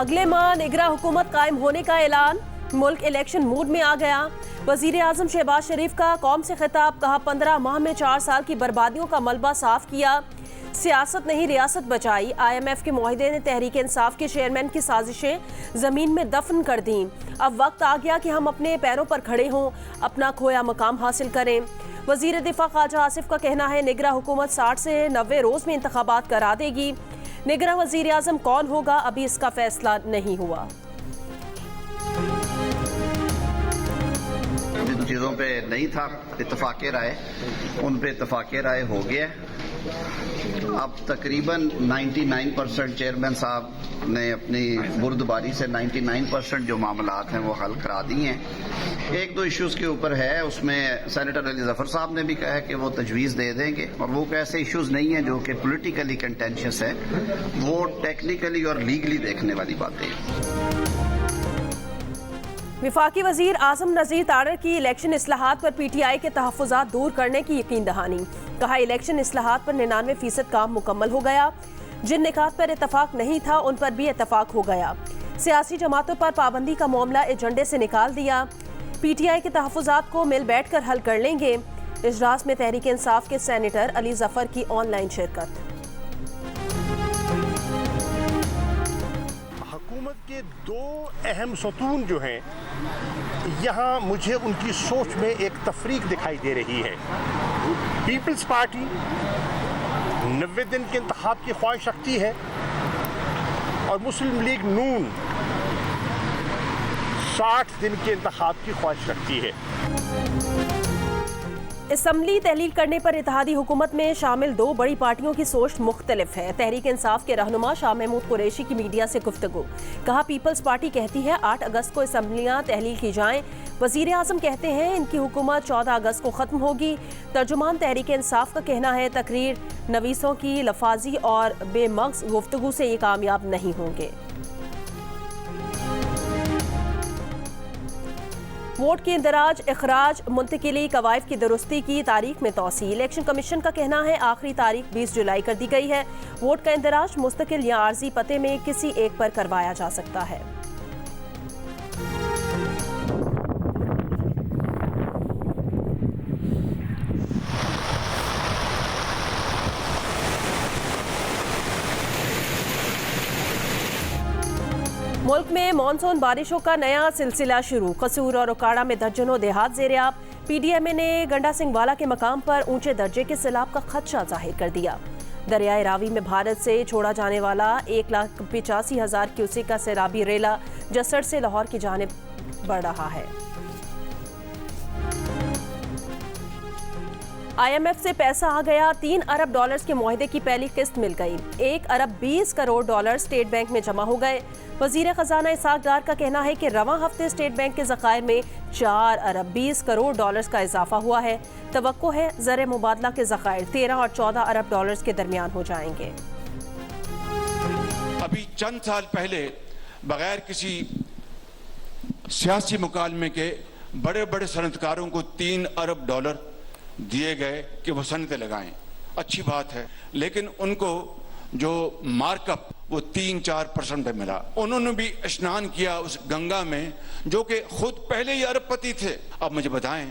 अगले माह निगरां हुकूमत कायम होने का ऐलान। मुल्क इलेक्शन मूड में आ गया। वजीर आजम शहबाज शरीफ का कौम से खिताब, कहा 15 माह में 4 साल की बर्बादियों का मलबा साफ किया। सियासत नहीं रियासत बचाई। IMF के मुआहिदे ने तहरीक इंसाफ के चेयरमैन की साजिशें जमीन में दफन कर दी। अब वक्त आ गया कि हम अपने पैरों पर खड़े हों, अपना खोया मकाम हासिल करें। वजीर दिफा ख्वाजा आसिफ का कहना है निगरां हुकूमत 60 से 90 रोज में इंतखाबात करा देगी। निगरां वजीर आजम कौन होगा अभी इसका फैसला नहीं हुआ। जिन चीज़ों पे नहीं था इत्तफाक़ राय, उन पे इत्तफाक़ राय हो गया। अब तकरीबन 99% चेयरमैन साहब ने अपनी बुर्दबारी से 99% जो मामलात हैं वो हल करा दिए हैं। एक दो इश्यूज़ के ऊपर है, उसमें सेनेटर अली जफर साहब ने भी कहा है कि वो तजवीज़ दे देंगे, और वो ऐसे इश्यूज़ नहीं हैं जो कि पॉलिटिकली कंटेंशियस है, वो टेक्निकली और लीगली देखने वाली बातें हैं। वफाकी वजीर आजम नज़ीर तारड़ की इलेक्शन इस्लाहात पर PTI के तहफ़्फ़ुज़ात दूर करने की यकीन दहानी। कहा इलेक्शन इस्लाहात पर 99% काम मुकम्मल हो गया। जिन निकात पर इतफाक नहीं था उन पर भी इतफाक हो गया। सियासी जमातों पर पाबंदी का मामला एजेंडे से निकाल दिया। PTI के तहफ़्फ़ुज़ात को मिल बैठ कर हल कर लेंगे। इजलास में तहरीक इंसाफ के सेनेटर अली जफर की ऑनलाइन शिरकत। हुकूमत के दो अहम सतून जो हैं, यहाँ मुझे उनकी सोच में एक तफरीक दिखाई दे रही है। पीपल्स पार्टी 90 दिन के इंतखाब की ख्वाहिश रखती है और मुस्लिम लीग नून 60 दिन के इंतखाब की ख्वाहिश रखती है। असम्बली तहलील करने पर इत्तेहादी हुकूमत में शामिल दो बड़ी पार्टियों की सोच मुख्तलिफ है। तहरीक इंसाफ के रहनुमा शाह महमूद कुरैशी की मीडिया से गुफ्तगू, कहा पीपल्स पार्टी कहती है 8 अगस्त को असम्बलियाँ तहलील की जाएं। वजीर आजम कहते हैं इनकी हुकूमत 14 अगस्त को ख़त्म होगी। तर्जुमान तहरीक इंसाफ का कहना है तकरीर नवीसों की लफाजी और बेमग़ज़ गुफ्तगू से ये कामयाब नहीं होंगे। वोट की इंदराज, इखराज, मुंतकिली, कवायद की दुरुस्ती की तारीख में तौसी। इलेक्शन कमीशन का कहना है आखिरी तारीख 20 जुलाई कर दी गई है। वोट का इंदराज मुस्तकिल या आर्जी पते में किसी एक पर करवाया जा सकता है। मुल्क में मानसून बारिशों का नया सिलसिला शुरू। कसूर और उकाड़ा में दर्जनों देहात ज़ेर-ए-आब। PDMA ने गंडा सिंह वाला के मकाम पर ऊंचे दर्जे के सैलाब का खदशा जाहिर कर दिया। दरियाए रावी में भारत से छोड़ा जाने वाला 1,85,000 क्यूसेक का सैलाबी रेला जसड़ से लाहौर की जानिब बढ़ रहा है। IMF से पैसा आ गया। 3 अरब डॉलर्स के मुआहदे की पहली किस्त मिल गई। 1 अरब 20 करोड़ डॉलर स्टेट बैंक में जमा हो गए। वजीर खजाना इसाक डार का कहना है कि रवां हफ्ते स्टेट बैंक के ज़खायर में 4 अरब 20 करोड़ डॉलर्स का इजाफा हुआ है। तवक्को है ज़र मुबादला के ज़खायर 13 और 14 अरब डॉलर्स के दरमियान हो जाएंगे। अभी चंद साल पहले बगैर किसी सियासी मुकालमे के बड़े बड़े सनतकारों को 3 अरब डॉलर दिए गए कि वो सनतें लगाएं। अच्छी बात है, लेकिन उनको जो मार्कअप वो 3-4% पे मिला। उन्होंने भी स्नान किया उस गंगा में जो कि खुद पहले ही अरबपति थे। अब मुझे बताएं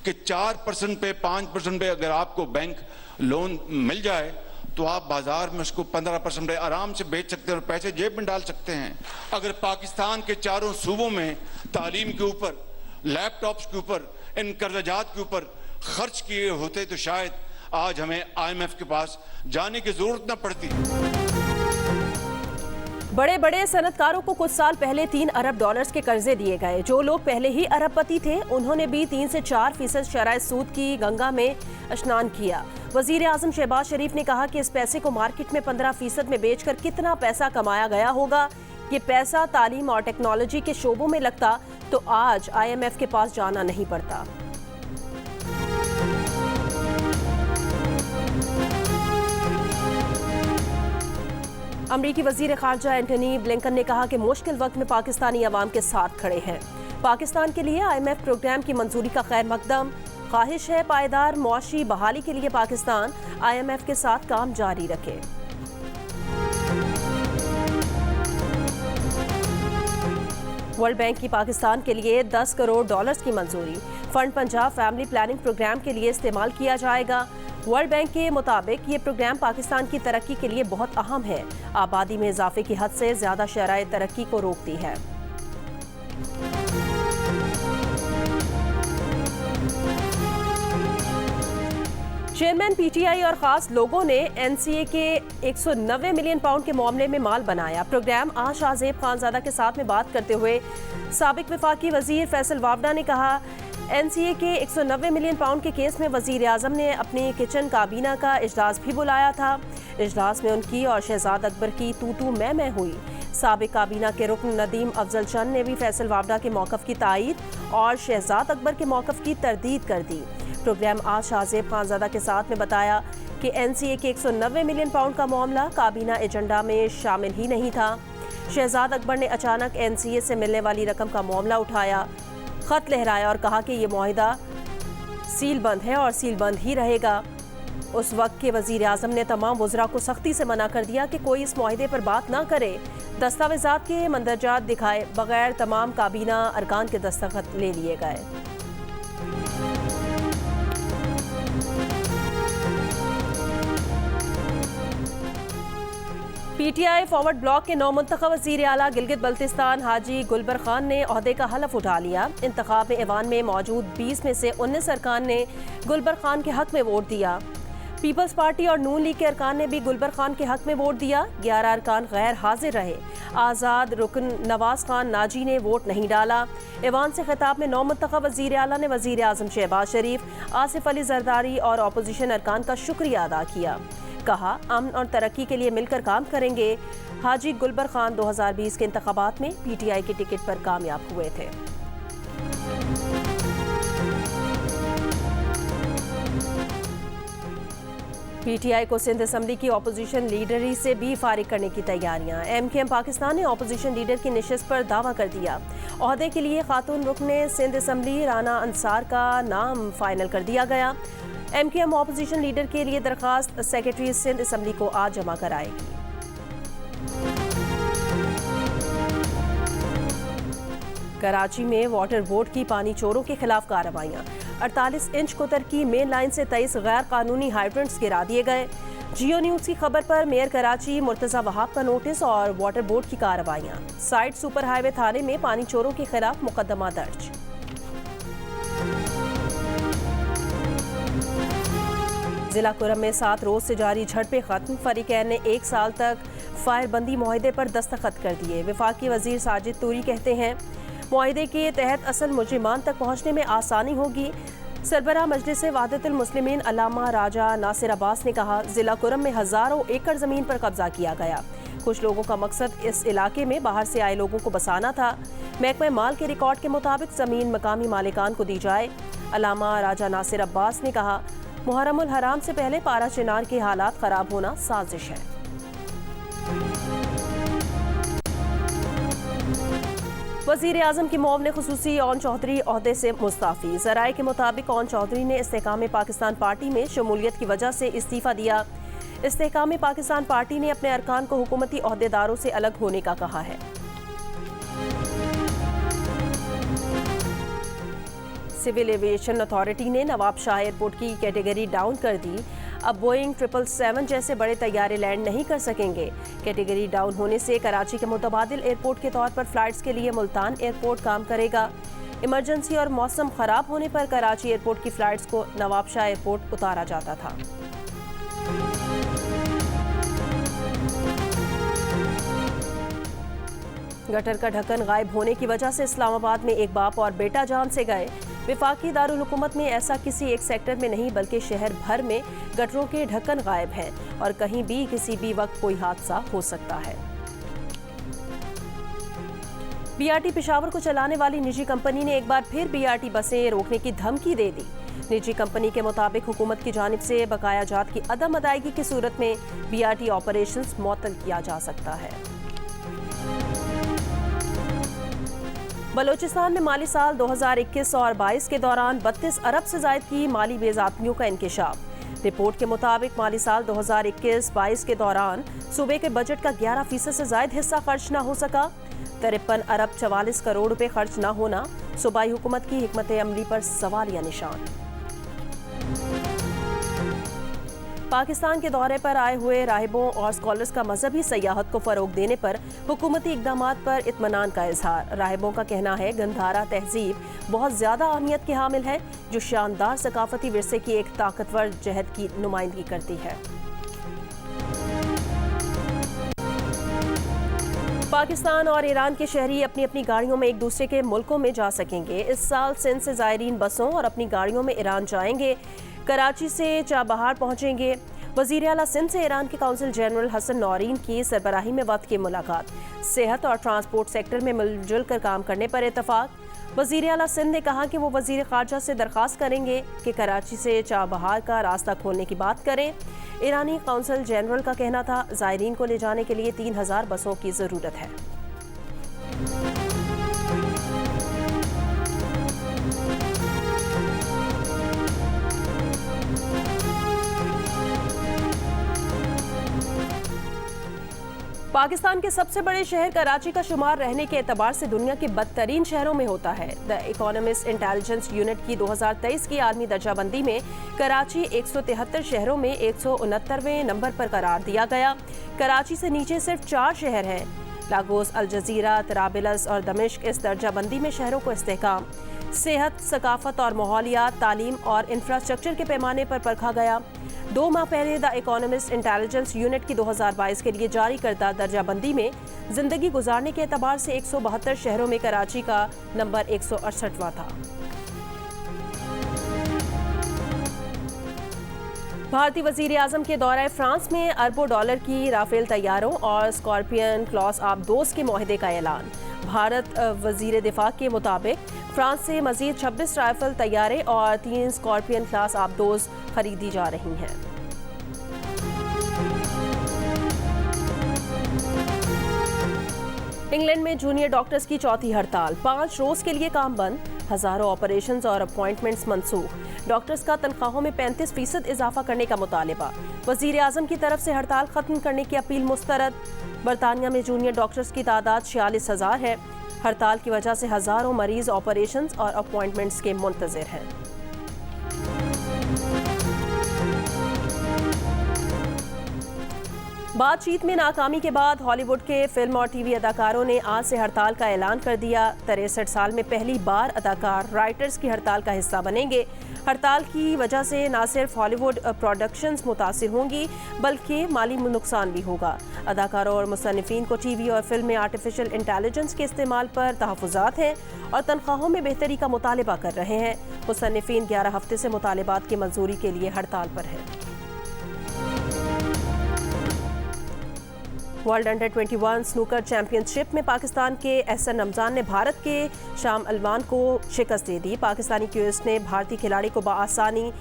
कि 4% पे 5% पे अगर आपको बैंक लोन मिल जाए तो आप बाजार में उसको 15% पे आराम से बेच सकते हैं और पैसे जेब में डाल सकते हैं। अगर पाकिस्तान के चारों सूबों में तालीम के ऊपर, लैपटॉप्स के ऊपर, इन कर्जात के ऊपर खर्च किए होते तो शायद आज हमें IMF के पास जाने की जरूरत न पड़ती। बड़े बड़े सनतकारों को कुछ साल पहले 3 अरब डॉलर्स के कर्जे दिए गए। जो लोग पहले ही अरबपति थे उन्होंने भी 3 से 4% शराय सूद की गंगा में स्नान किया। वजीर आजम शहबाज शरीफ ने कहा कि इस पैसे को मार्केट में 15% में बेचकर कितना पैसा कमाया गया होगा। ये पैसा तालीम और टेक्नोलॉजी के शोबों में लगता तो आज IMF के पास जाना नहीं पड़ता। अमरीकी वजीर खारजा एंटनी ब्लिंकन ने कहा कि मुश्किल वक्त में पाकिस्तानी अवाम के साथ खड़े हैं। पाकिस्तान के लिए IMF प्रोग्राम की मंजूरी का खैर मकदम। ख्वाहिश है पायदार मुआशी बहाली के लिए पाकिस्तान IMF के साथ काम जारी रखे। वर्ल्ड बैंक की पाकिस्तान के लिए $10 करोड़ की मंजूरी। Fund Punjab family planning programme के लिए इस्तेमाल किया जाएगा। वर्ल्ड बैंक के मुताबिक ये प्रोग्राम पाकिस्तान की तरक्की के लिए बहुत अहम है। आबादी में इजाफे की हद से ज्यादा शराय तरक्की को रोकती है। चेयरमैन पीटीआई और खास लोगों ने एनसीए के 190 मिलियन पाउंड के मामले में माल बनाया। प्रोग्राम आज शाहजेब खानजादा के साथ में बात करते हुए साबिक वफाकी वजीर फैसल वावडा ने कहा, एनसीए के 190 मिलियन पाउंड के केस में वजीर आजम ने अपनी किचन काबीना का इजलास भी बुलाया था। इजलास में उनकी और शहजाद अकबर की तू मैं हुई। साबिक काबीना के रुकन नदीम अफजल चंद ने भी फैसल वावडा के मौक़िफ़ की तायीद और शहजाद अकबर के मौक़िफ़ की तरदीद कर दी। प्रोग्राम आज शाहजेब खानजादा के साथ में बताया कि एनसीए के 190 मिलियन पाउंड का मामला काबीना एजेंडा में शामिल ही नहीं था। शहजाद अकबर ने अचानक एनसीए से मिलने वाली रकम का मामला उठाया, खत लहराया और कहा कि ये मुआहिदा सील बंद है और सील बंद ही रहेगा। उस वक्त के वजीर आजम ने तमाम वज़रा को सख्ती से मना कर दिया कि कोई इस मुआहिदे पर बात ना करे। दस्तावेजात के मंदरजात दिखाए बगैर तमाम काबीना अरकान के दस्तखत ले लिए गए। पीटीआई फॉरवर्ड ब्लॉक के नौमुंतखब वज़ीर आला गिलगित बल्तिस्तान हाजी गुलबर खान ने ओहदे का हलफ उठा लिया। इंतखाब में ऐवान में मौजूद 20 में से 19 अरकान ने गुलबर खान के हक में वोट दिया। पीपल्स पार्टी और नून लीग के अरकान ने भी गुलबर खान के हक में वोट दिया। 11 अरकान गैर हाजिर रहे। आज़ाद रुकन नवाज खान नाजी ने वोट नहीं डाला। ऐवान से खिताब में नौमुंतखब वज़ीर आला ने वज़ीर आज़म शहबाज शरीफ, आसिफ अली जरदारी और अपोजिशन अरकान का शुक्रिया अदा किया। कहा, अमन और तरक्की के लिए मिलकर काम करेंगे। हाजी गुलबर खान 2020 के इंतखाबात में पीटीआई के टिकट पर कामयाब हुए थे। पीटीआई को सिंध असम्बली की अपोजिशन लीडरी से भी फारिग करने की तैयारियां। एमकेएम पाकिस्तान ने अपोजिशन लीडर की निशिस्त पर दावा कर दिया। ओहदे के लिए खातून रुकने सिंध असम्बली राना अंसार का नाम फाइनल कर दिया गया। एमकेएम अपोजिशन लीडर के लिए दरखास्त सेक्रेटरी सिंध असम्बली को आज जमा कराएगी। कराची में वाटर बोर्ड की पानी चोरों के खिलाफ कार्रवाइयां। 48 इंच कोतर की मेन लाइन से 23 गैर कानूनी हाइड्रेंट्स गिरा दिए गए। जियो न्यूज की खबर पर मेयर कराची मुर्तजा वहाब का नोटिस और वाटर बोर्ड की कार्रवाइयां। साइड सुपर हाईवे थाने में पानी चोरों के खिलाफ मुकदमा दर्ज। जिला कुरम में 7 रोज से जारी झड़पें खत्म। फरीकैन ने 1 साल तक फायरबंदी मुआहिदे पर दस्तखत कर दिए। वफाकी वजीर साजिद तूरी कहते हैं, मुआहिदे के तहत असल मुजरिमान तक पहुंचने में आसानी होगी। सरबराह मजलिस वहदतुल मुस्लिमीन अल्लामा राजा नासिर अब्बास ने कहा, जिला कुरम में हजारों एकड़ जमीन पर कब्जा किया गया। कुछ लोगों का मकसद इस इलाके में बाहर से आए लोगों को बसाना था। महकमा माल के रिकॉर्ड के मुताबिक जमीन मकामी मालिकान को दी जाए। अल्लामा राजा नासिर अब्बास ने कहा, मुहर्रमुल हराम से पहले पारा चिनार के हालात खराब होना साजिश है। वज़ीर आज़म की मौम ने खुसूसी ओन चौधरी ओहदे से मुस्ताफ़ी। ज़राए के मुताबिक ओन चौधरी ने इस्तेहकाम पाकिस्तान पार्टी में शमूलियत की वजह से इस्तीफ़ा दिया। इस्तेहकाम पाकिस्तान पार्टी ने अपने अरकान को हुकूमती ओहदेदारों से अलग होने का कहा है। सिविल एविएशन अथॉरिटी ने नवाब शाह एयरपोर्ट की कैटेगरी डाउन कर दी। अब बोइंग 777 जैसे बड़े तैयारे लैंड नहीं कर सकेंगे। कैटेगरी डाउन होने से कराची के मुतबादिल एयरपोर्ट के तौर पर फ्लाइट्स के लिए मुल्तान एयरपोर्ट काम करेगा। इमरजेंसी और मौसम खराब होने पर कराची एयरपोर्ट की फ्लाइट्स को नवाब शाह एयरपोर्ट उतारा जाता था। गटर का ढक्कन गायब होने की वजह से इस्लामाबाद में एक बाप और बेटा जान से गए। विफाकी दारुल हुकूमत में ऐसा किसी एक सेक्टर में नहीं बल्कि शहर भर में गटरों के ढक्कन गायब हैं और कहीं भी किसी भी वक्त कोई हादसा हो सकता है। बीआरटी पेशावर को चलाने वाली निजी कंपनी ने एक बार फिर बीआरटी बसें रोकने की धमकी दे दी। निजी कंपनी के मुताबिक हुकूमत की जानिब से बकाया जात की अदम अदायगी की सूरत में बीआरटी ऑपरेशंस मुअत्तल किया जा सकता है। बलोचिस्तान में माली साल 2021 और 22 के दौरान 32 अरब से ज़ायद की माली बेज़ाब्तियों का इंकशाफ। रिपोर्ट के मुताबिक माली साल 2021-22 के दौरान सूबे के बजट का 11% से ज्यादा हिस्सा खर्च न हो सका। 53 अरब 44 करोड़ रुपए खर्च न होना सूबाई हुकूमत की हिकमत अमली पर सवालिया निशान। पाकिस्तान के दौरे पर आए हुए राहिबों और स्कॉलर्स का मजहबी सयाहत को फरोग देने पर हुकूमती इकदामात पर इत्मीनान का इजहार। राहिबों का कहना है गंधारा तहजीब बहुत ज्यादा अहमियत के हामिल है, जो शानदार सकाफती विरसे की एक ताकतवर जहद की नुमाइंदगी करती है। पाकिस्तान और ईरान के शहरी अपनी अपनी गाड़ियों में एक दूसरे के मुल्कों में जा सकेंगे। इस साल सिंध से ज़ायरीन बसों और अपनी गाड़ियों में ईरान जाएंगे। कराची से चाबहार पहुंचेंगे। वज़ीर आला सिंध से ईरान के काउंसिल जनरल हसन नौरीन की सरबराही में वक्त की मुलाकात। सेहत और ट्रांसपोर्ट सेक्टर में मिलजुल कर काम करने पर इतफाक। वज़ीर आला सिंध ने कहा कि वो वज़ीर ख़ारजा से दरख्वास्त करेंगे कि कराची से चाबहार का रास्ता खोलने की बात करें। ईरानी काउंसिल जनरल का कहना था ज़ायरीन को ले जाने के लिए 3000 बसों की ज़रूरत है। पाकिस्तान के सबसे बड़े शहर कराची का शुमार रहने के एतबार से दुनिया के बदतरीन शहरों में होता है। द इकोनॉमिस्ट इंटेलिजेंस यूनिट की 2023 की आलमी दर्जाबंदी में कराची 173 शहरों में 169वें नंबर पर करार दिया गया। कराची से नीचे सिर्फ 4 शहर हैं, लागोस, अल जजीरा, तराबिलस और दमिश्क। इस दर्जाबंदी में शहरों को इस्तेहकाम, सेहत, सकाफत और माहौलियात, तालीम और इंफ्रास्ट्रक्चर के पैमाने पर परखा गया। 2 माह पहले द इकोनॉमिस्ट इंटेलिजेंस यूनिट की 2022 के लिए जारी करदा दर्जाबंदी में जिंदगी गुजारने के एतबार से 172 शहरों में कराची का नंबर 168वां था। भारतीय वजीर आजम के दौरे फ्रांस में अरबों डॉलर की राफेल तैयारों और स्कॉर्पियन क्लॉस आबदोज के मुआहदे का ऐलान। भारत वजीर दिफा के मुताबिक फ्रांस से मजीद 26 राइफल तैयारे और 3 स्कॉर्पियन क्लास आबदोज खरीदी जा रही हैं। इंग्लैंड में जूनियर डॉक्टर्स की चौथी हड़ताल, 5 रोज के लिए काम बंद, हजारों ऑपरेशंस और अपॉइंटमेंट्स मनसूख। डॉक्टर्स का तनख्वाहों में 35% इजाफा करने का मुतालिबा। वजीर आजम की तरफ से हड़ताल खत्म करने की अपील मुस्तरद। बरतानिया में जूनियर डॉक्टर्स की तादाद 46,000 है। हड़ताल की वजह से हजारों मरीज ऑपरेशंस और अपॉइंटमेंट्स के मुंतजिर हैं। बातचीत में नाकामी के बाद हॉलीवुड के फिल्म और टीवी अदाकारों ने आज से हड़ताल का ऐलान कर दिया। 63 साल में पहली बार अदाकार राइटर्स की हड़ताल का हिस्सा बनेंगे। हड़ताल की वजह से न सिर्फ हॉलीवुड प्रोडक्शंस मुतासिर होंगी बल्कि माली नुकसान भी होगा। अदाकारों और मुसन्निफीन को टीवी और फिल्म में आर्टिफिशियल इंटेलिजेंस के इस्तेमाल पर तहफ़्फ़ुज़ात हैं और तनख्वाहों में बेहतरी का मुतालिबा कर रहे हैं। मुसन्निफीन 11 हफ्ते से मुतालिबात की मंजूरी के लिए हड़ताल पर हैं। वर्ल्ड अंडर 21 स्नूकर चैंपियनशिप में पाकिस्तान के एहसन रमजान ने भारत के शाम अल्वान को शिकस्त दे दी। पाकिस्तानी क्यूर्स ने भारतीय खिलाड़ी को बआसानी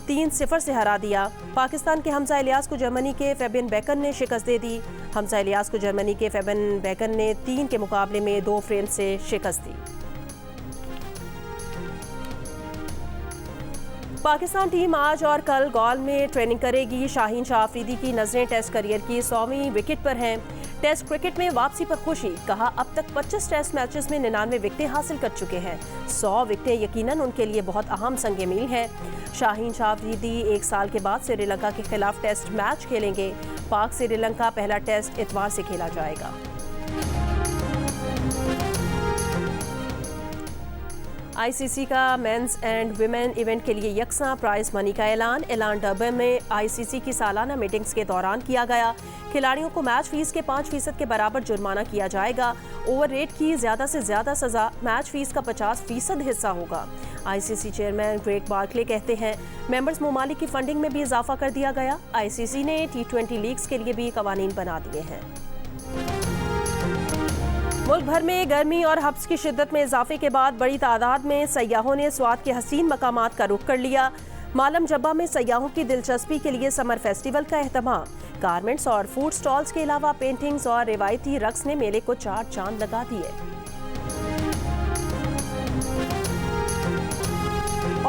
3-0 से हरा दिया। पाकिस्तान के हमजा इलियास को जर्मनी के फेबियन बेकन ने शिकस्त दे दी। हमजा इलियास को जर्मनी के फेबियन बेकन ने 3 के मुकाबले में 2 फ्रेम से शिकस्त दी। पाकिस्तान टीम आज और कल गॉल में ट्रेनिंग करेगी। शाहीन शाह अफरीदी की नजरें टेस्ट करियर की 100वीं विकेट पर हैं। टेस्ट क्रिकेट में वापसी पर खुशी, कहा अब तक 25 टेस्ट मैचेस में 99 विकेटें हासिल कर चुके हैं। 100 विकेटें यकीनन उनके लिए बहुत अहम संग मील है। शाहीन शाह अफरीदी 1 साल के बाद श्रीलंका के खिलाफ टेस्ट मैच खेलेंगे। पाक श्रीलंका पहला टेस्ट इतवार से खेला जाएगा। आईसीसी का मेंस एंड विमेन इवेंट के लिए यकसा प्राइज मनी का ऐलान डर्बन में आईसीसी की सालाना मीटिंग्स के दौरान किया गया। खिलाड़ियों को मैच फीस के 5% के बराबर जुर्माना किया जाएगा। ओवर रेट की ज्यादा से ज्यादा सजा मैच फीस का 50% हिस्सा होगा। आईसीसी चेयरमैन ग्रेग बार्कले कहते हैं मेंबर्स ममालिक की फंडिंग में भी इजाफा कर दिया गया। आईसीसी ने T20 लीग्स के लिए भी कवानीन बना दिए हैं। मुल्क भर में गर्मी और हब्स की शिद्दत में इजाफे के बाद बड़ी तादाद में सयाहों ने स्वात के हसीन मकामात का रुख कर लिया। मालम जब्बा में सयाहों की दिलचस्पी के लिए समर फेस्टिवल का एहतमाम। गारमेंट्स और फूड स्टॉल्स के अलावा पेंटिंग्स और रिवायती रक्स ने मेले को 4 चांद लगा दिए।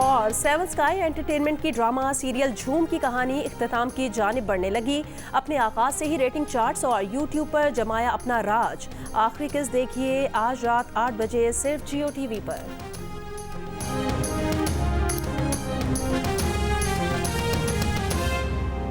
और सेवन स्काई एंटरटेनमेंट की ड्रामा सीरियल झूम की कहानी इख्तिताम की जानिब बढ़ने लगी। अपने आगाज से ही रेटिंग चार्ट्स और यूट्यूब पर जमाया अपना राज। आखिरी किस्त देखिए आज रात 8 बजे सिर्फ जियो टीवी पर।